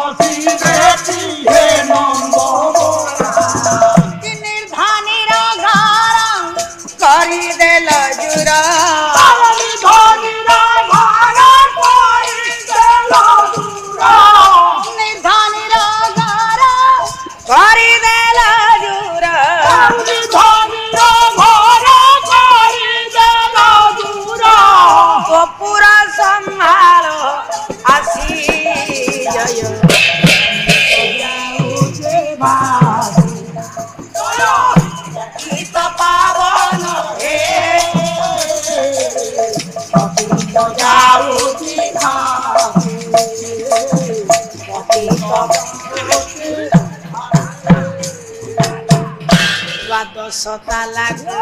हसी बेटी हे नंद निर्धनीर घर करी देल जुरा निर्धनीर घर करी देल जुरा पूरा संभालो आसी जय गीत पावन हे द्वादशता लागू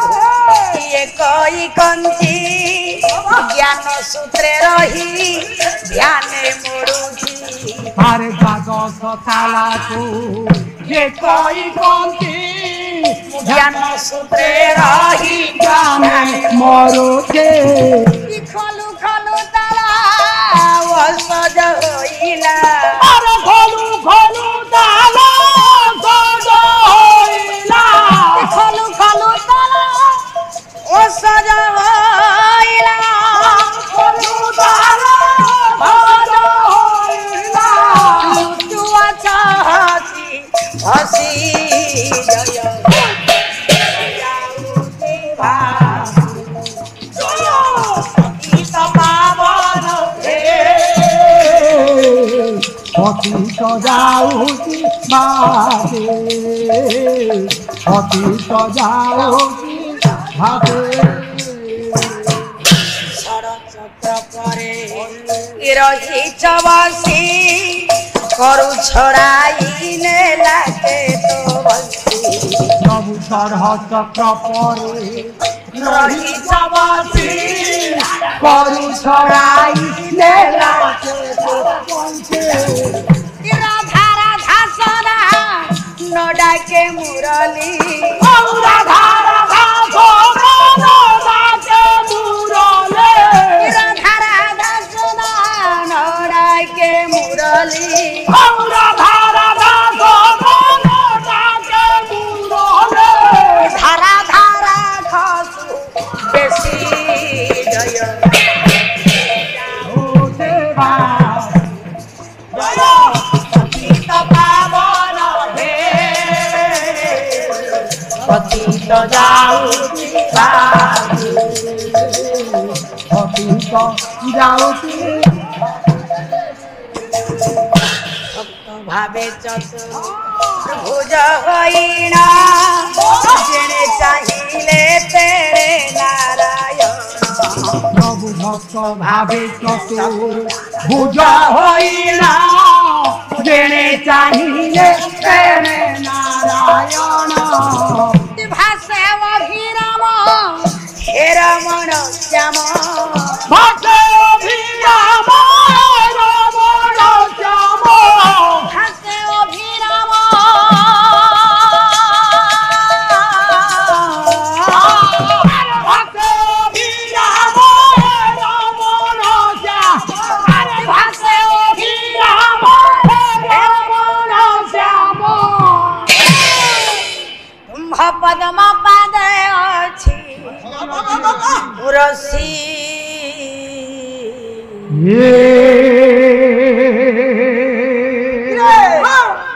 ये कई कंची ज्ञान सूत्रे रही ध्यान मोड़ुची अरे द्वादशता लागू ये कई कंची ज्ञान सूत्रे रही ज्ञान मोड़ुची खलु खलु ताला वो सज होइला अरे खलु खलु ताला सज होइला खलु खलु ताला वो सज होइला खलु ताला सज होइला लुटुआ चाहती हसी जय जाऊती भासी गीत पावन हे पतित जाऊती बाजे पतित जाऊती भागे षड़चक्र परे रही चबसी करू छड़ाई ने लागे तो बसी सब षड़चक्र परे रही चबसी करू छड़ाई ने लागे तो बसी राधा राधा सदा न डाके मुरली राधा राधा सोना डाके मुरली राधा राधा सदा न डाके मुरली राधा राधा सोना डाके मुरली धारा धारा खसु बेसी जय ओ देवा गीत पावन हे पतित जाऊती भासी पतित जाऊती भक्त भावे चतुर्भुज होइना जेने चाहिए तेरे नारायण प्रभु भक्त भावे चतुर्भुज होइना जेने चाहिए तेरे नारायण भाषे अभिराम हे रमण श्याम भाषे अभिराम रमण श्याम भाषे अभिराम भाषे अभिराम रमण श्याम भाषे अभिराम रमण श्याम तुम्ह पद्म पादे अछि उरसी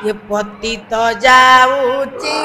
ये पतित जाऊची